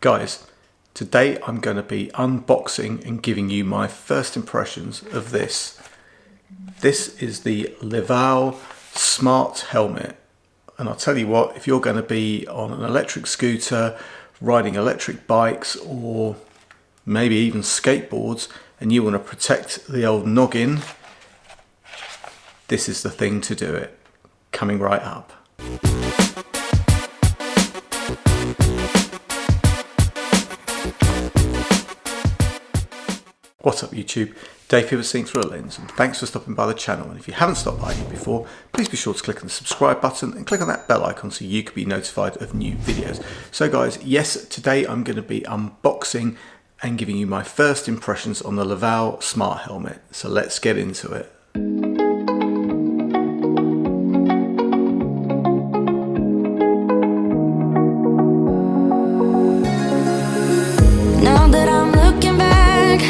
Guys, today I'm going to be unboxing and giving you my first impressions of this. This is the Livall Smart Helmet. And I'll tell you what, if you're going to be on an electric scooter, riding electric bikes, or maybe even skateboards, and you want to protect the old noggin, this is the thing to do it. Coming right up. What's up YouTube? Dave here with Seeing Through a Lens, and thanks for stopping by the channel. And if you haven't stopped by here before, please be sure to click on the subscribe button and click on that bell icon so you can be notified of new videos. So guys, yes, today I'm going to be unboxing and giving you my first impressions on the Livall Smart Helmet. So let's get into it. Now that I'm looking back,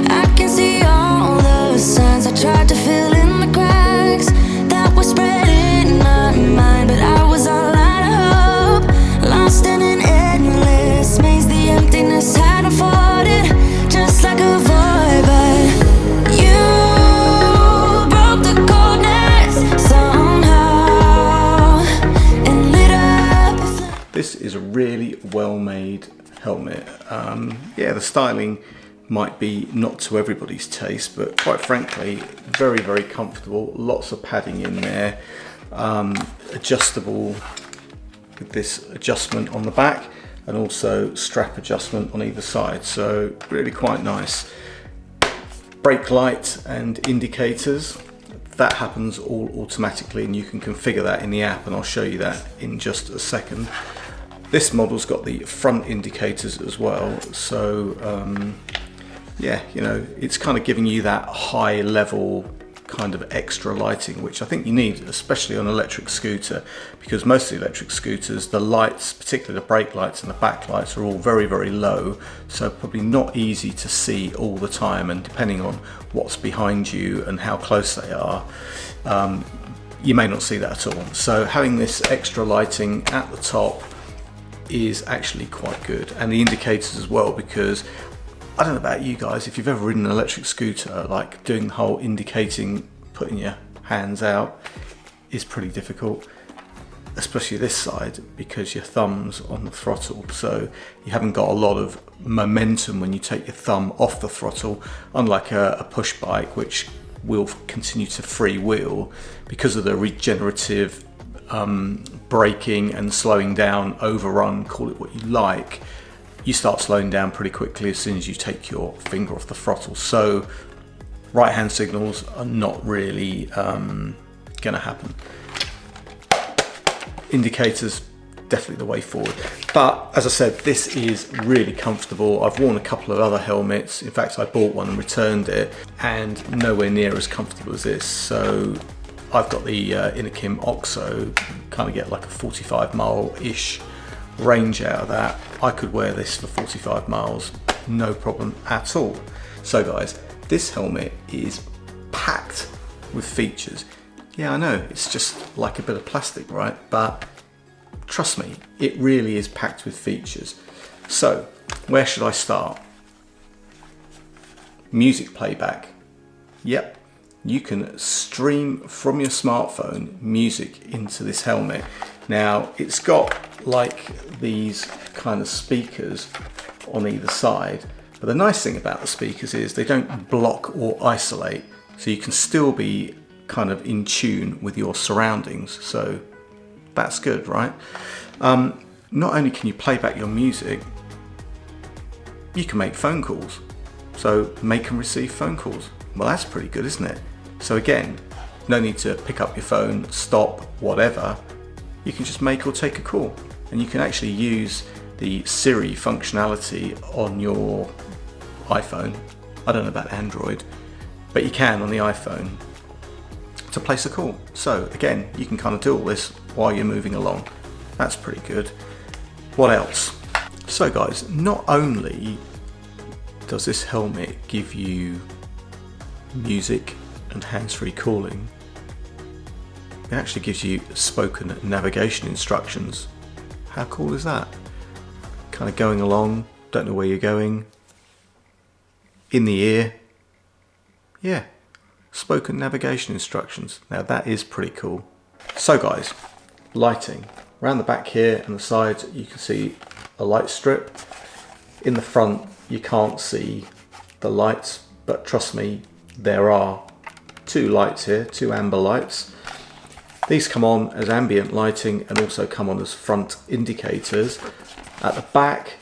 I can see all the signs I tried to fill in the cracks that were spread in my mind, but I was all out of hope, lost in an endless maze. The emptiness had unfolded just like a void, but you broke the coldness somehow and lit up a flame. This is a really well made helmet. Yeah, the styling might be not to everybody's taste, but quite frankly, very, very comfortable. Lots of padding in there, adjustable with this adjustment on the back and also strap adjustment on either side, so really quite nice. Brake light and indicators, that happens all automatically, and you can configure that in the app, and I'll show you that in just a second. This model's got the front indicators as well, so yeah, you know, it's kind of giving you that high level kind of extra lighting, which I think you need, especially on an electric scooter, because most of the electric scooters, the lights, particularly the brake lights and the back lights, are all very, very low, so probably not easy to see all the time, and depending on what's behind you and how close they are, you may not see that at all. So having this extra lighting at the top is actually quite good, and the indicators as well, because I don't know about you guys, if you've ever ridden an electric scooter, like doing the whole indicating, putting your hands out is pretty difficult, especially this side, because your thumb's on the throttle, so you haven't got a lot of momentum when you take your thumb off the throttle, unlike a push bike, which will continue to freewheel because of the regenerative braking and slowing down, overrun, call it what you like. You start slowing down pretty quickly as soon as you take your finger off the throttle. So right hand signals are not really gonna happen. Indicators, definitely the way forward. But as I said, this is really comfortable. I've worn a couple of other helmets. In fact, I bought one and returned it, and nowhere near as comfortable as this. So I've got the Inakim Oxo, kind of get like a 45 mile-ish range out of that. I could wear this for 45 miles, no problem at all. So guys, this helmet is packed with features. Yeah, I know, it's just like a bit of plastic, right? But trust me, it really is packed with features. So, where should I start? Music playback. Yep. You can stream from your smartphone music into this helmet. Now, it's got like these kind of speakers on either side, but the nice thing about the speakers is they don't block or isolate, so you can still be kind of in tune with your surroundings, so that's good, right? Not only can you play back your music, you can make phone calls, so make and receive phone calls. Well, that's pretty good, isn't it? So again, no need to pick up your phone, stop, whatever. You can just make or take a call, and you can actually use the Siri functionality on your iPhone. I don't know about Android, but you can on the iPhone to place a call. So again, you can kind of do all this while you're moving along. That's pretty good. What else? So guys, not only does this helmet give you music and hands-free calling, it actually gives you spoken navigation instructions. How cool is that? kind of going along, don't know where you're going. In the ear, yeah, spoken navigation instructions. Now that is pretty cool. So guys, lighting. Around the back here and the sides you can see a light strip. In the front you can't see the lights, but trust me, there are two lights here, two amber lights. These come on as ambient lighting and also come on as front indicators. At the back,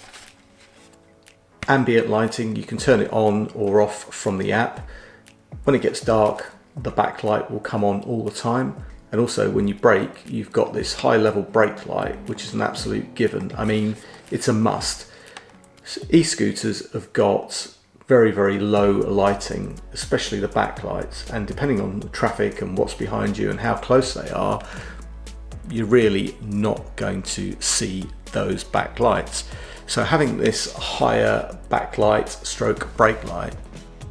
ambient lighting, you can turn it on or off from the app. When it gets dark, the backlight will come on all the time. And also when you brake, you've got this high level brake light, which is an absolute given. I mean, it's a must. E-scooters have got very, very low lighting, especially the backlights. And depending on the traffic and what's behind you and how close they are, you're really not going to see those backlights. So having this higher backlight stroke brake light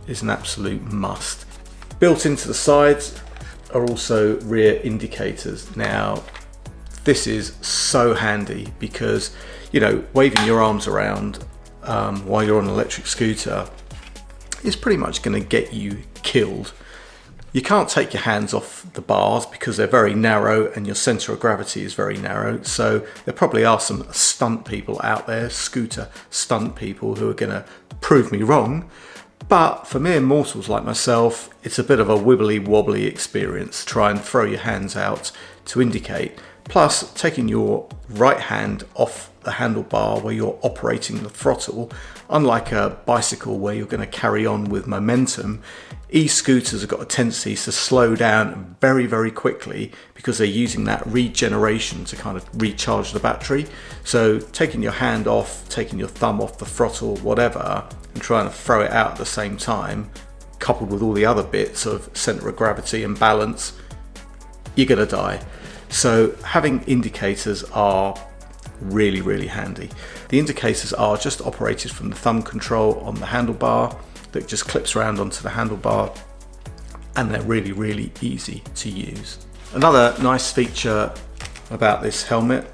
is an absolute must. Built into the sides are also rear indicators. Now, this is so handy because, you know, waving your arms around while you're on an electric scooter is pretty much going to get you killed. You can't take your hands off the bars because they're very narrow and your center of gravity is very narrow. So there probably are some stunt people out there, scooter stunt people, who are going to prove me wrong. But for mere mortals like myself, it's a bit of a wibbly wobbly experience. Try and throw your hands out to indicate. Plus, taking your right hand off the handlebar where you're operating the throttle, unlike a bicycle where you're going to carry on with momentum, e-scooters have got a tendency to slow down very, very quickly because they're using that regeneration to kind of recharge the battery. So taking your hand off, taking your thumb off the throttle, whatever, and trying to throw it out at the same time, coupled with all the other bits of center of gravity and balance, you're going to die. So having indicators are really, really handy. The indicators are just operated from the thumb control on the handlebar that just clips around onto the handlebar, and they're really, really easy to use. Another nice feature about this helmet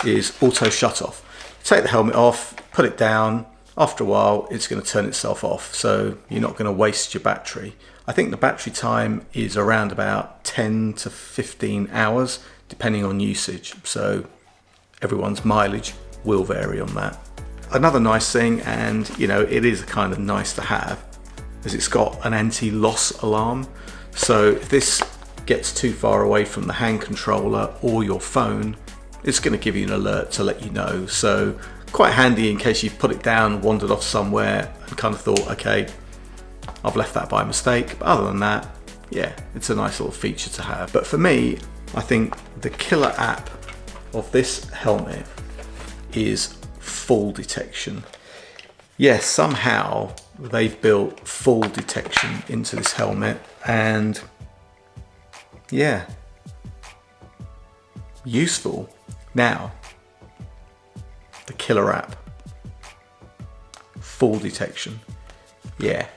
is auto shut off. Take the helmet off, put it down, after a while it's going to turn itself off, so you're not going to waste your battery. I think the battery time is around about 10 to 15 hours depending on usage, so everyone's mileage will vary on that. Another nice thing, and you know, it is kind of nice to have, is it's got an anti-loss alarm. So if this gets too far away from the hand controller or your phone, it's going to give you an alert to let you know. So quite handy in case you've put it down, wandered off somewhere and kind of thought, okay, I've left that by mistake. But other than that, yeah, it's a nice little feature to have. But for me, I think the killer app of this helmet is fall detection. Yes, somehow they've built fall detection into this helmet, and yeah, useful. Now, the killer app, fall detection. Yeah,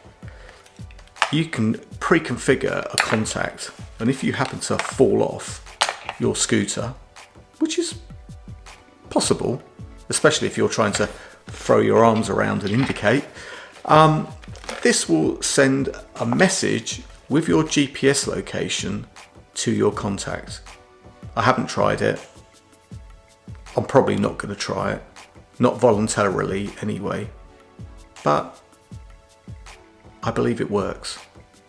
you can pre-configure a contact, and if you happen to fall off your scooter, which is possible, especially if you're trying to throw your arms around and indicate, this will send a message with your GPS location to your contact. I haven't tried it. I'm probably not going to try it, not voluntarily anyway, but I believe it works.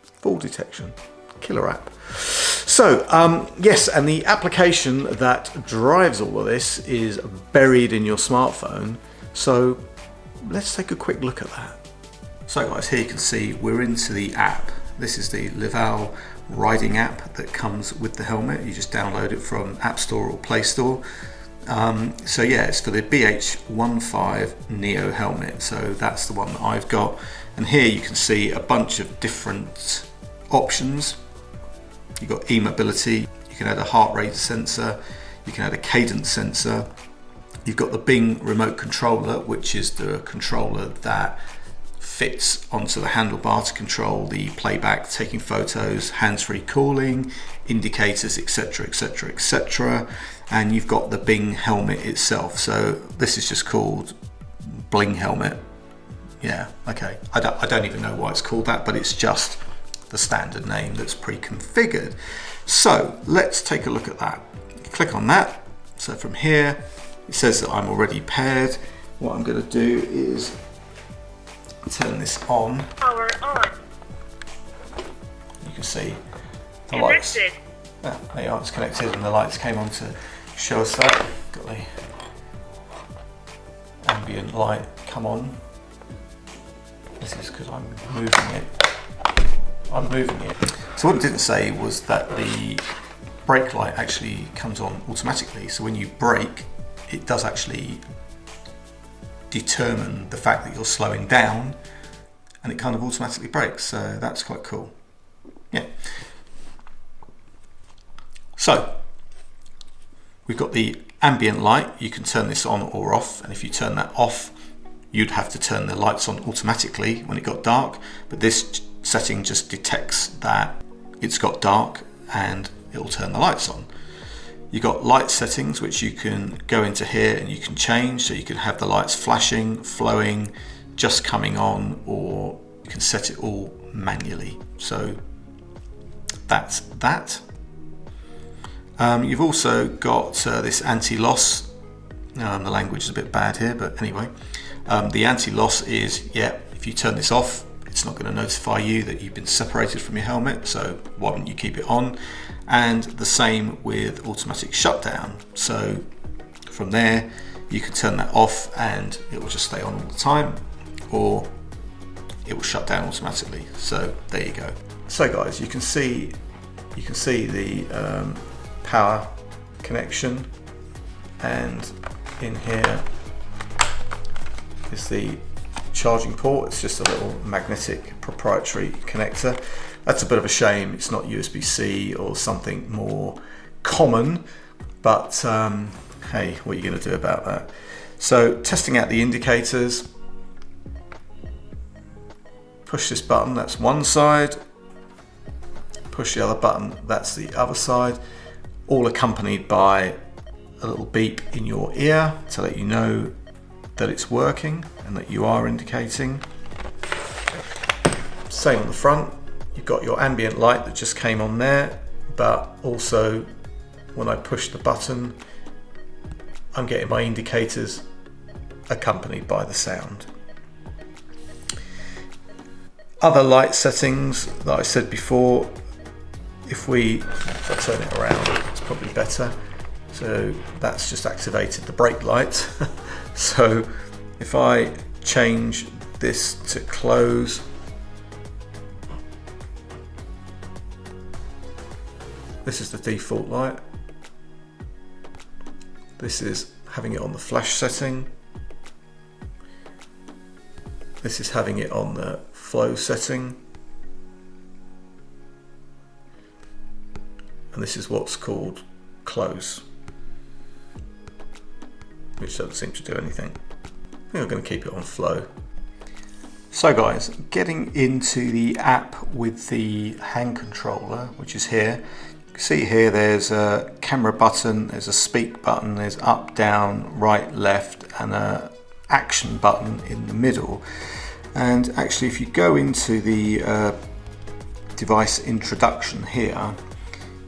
Fall detection, killer app. So yes, and the application that drives all of this is buried in your smartphone. So let's take a quick look at that. So guys, here you can see we're into the app. This is the Livall riding app that comes with the helmet. You just download it from App Store or Play Store. So yeah, it's for the BH15 Neo helmet. So that's the one that I've got. And here you can see a bunch of different options. You've got e-mobility, you can add a heart rate sensor, you can add a cadence sensor. You've got the Bing remote controller, which is the controller that fits onto the handlebar to control the playback, taking photos, hands-free calling, indicators, etc, etc, etc. And you've got the Bing helmet itself. So this is just called bling helmet. Yeah, okay. I don't even know why it's called that, but it's just the standard name that's pre-configured. So let's take a look at that. Click on that. So from here, it says that I'm already paired. What I'm going to do is turn this on. Power on. You can see the Connected. lights. Ah, there you are, it's connected, and the lights came on to show us that. Got the ambient light come on. This is because I'm moving it. So what it didn't say was that the brake light actually comes on automatically. So when you brake, it does actually determine the fact that you're slowing down, and it kind of automatically brakes. So that's quite cool. Yeah. So we've got the ambient light. You can turn this on or off, and if you turn that off, you'd have to turn the lights on automatically when it got dark, but this setting just detects that it's got dark and it'll turn the lights on. You've got light settings which you can go into here and you can change, so you can have the lights flashing, flowing, just coming on, or you can set it all manually. So that's that. You've also got this anti-loss. The language is a bit bad here, but anyway. The anti-loss is, if you turn this off, it's not going to notify you that you've been separated from your helmet, so why wouldn't you keep it on? And the same with automatic shutdown. So from there, you can turn that off and it will just stay on all the time, or it will shut down automatically. So there you go. So guys, you can see the power connection, and in here is the charging port. It's just a little magnetic proprietary connector. That's a bit of a shame it's not USB-C or something more common, but hey, what are you going to do about that? So testing out the indicators, push this button, that's one side, push the other button, that's the other side, all accompanied by a little beep in your ear to let you know that it's working and that you are indicating. Same on the front, you've got your ambient light that just came on there, but also when I push the button, I'm getting my indicators accompanied by the sound. Other light settings that I said before, if I turn it around, it's probably better. So that's just activated the brake light. So if I change this to close, this is the default light. This is having it on the flash setting. This is having it on the flow setting. And this is what's called close, which doesn't seem to do anything. I think I'm going to keep it on flow. So guys, getting into the app with the hand controller, which is here. You can see here there's a camera button, there's a speak button, there's up, down, right, left, and a action button in the middle. And actually if you go into the device introduction here,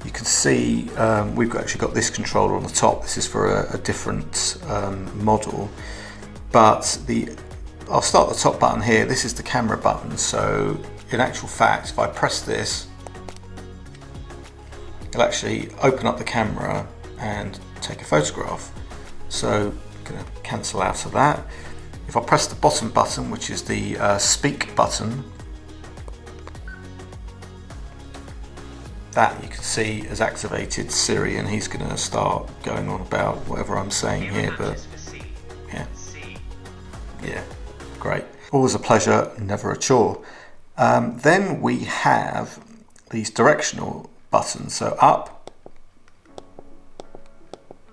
you can see we've actually got this controller on the top. This is for a different model, but I'll start the top button here. This is the camera button. So in actual fact, if I press this, it'll actually open up the camera and take a photograph. So I'm going to cancel out of that. If I press the bottom button, which is the speak button, that you can see has activated Siri, and he's going to start going on about whatever I'm saying here, but yeah, great. Always a pleasure, never a chore. Then we have these directional buttons. So up,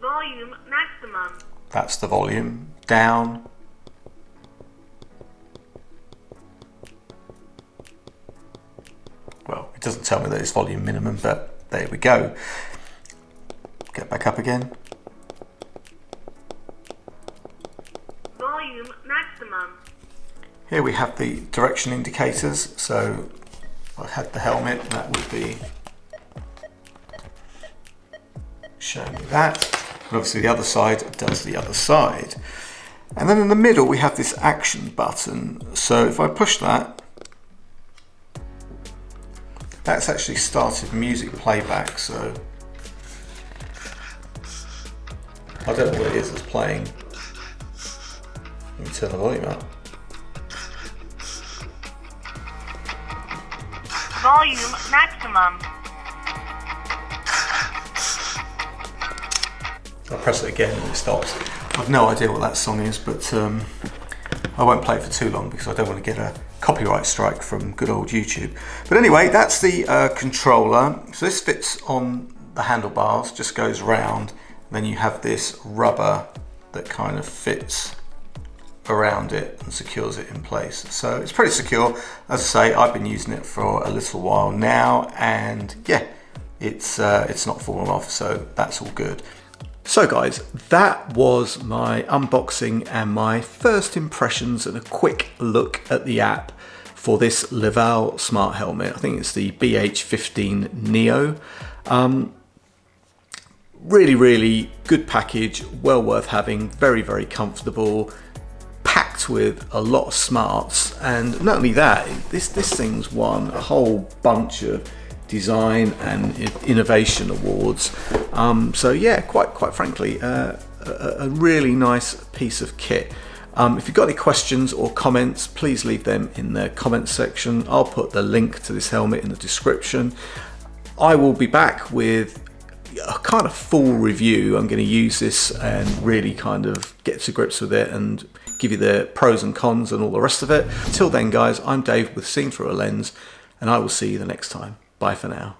Volume maximum. That's the volume. Down, well, it doesn't tell me that it's volume minimum, but there we go. Get back up again. Volume maximum. Here we have the direction indicators. So I had the helmet, that would be showing me that. And obviously the other side does the other side. And then in the middle we have this action button. So if I push that, that's actually started music playback. So I don't know what it is that's playing. Let me turn the volume up. Volume maximum. I'll press it again and it stops. I've no idea what that song is, but I won't play it for too long because I don't want to get a copyright strike from good old YouTube. But anyway, that's the controller. So this fits on the handlebars, just goes round. Then you have this rubber that kind of fits around it and secures it in place. So it's pretty secure. As I say, I've been using it for a little while now, and yeah, it's not fallen off, so that's all good. So guys, that was my unboxing and my first impressions and a quick look at the app for this Livall Smart Helmet. I think it's the BH15 Neo. Really good package, well worth having, very comfortable, packed with a lot of smarts, and not only that, this thing's won a whole bunch of design and innovation awards. So yeah, quite frankly, a really nice piece of kit. If you've got any questions or comments, please leave them in the comments section. I'll put the link to this helmet in the description. I will be back with a kind of full review. I'm going to use this and really kind of get to grips with it and give you the pros and cons and all the rest of it. Till then guys, I'm Dave with Seeing Through a Lens, and I will see you the next time. Bye for now.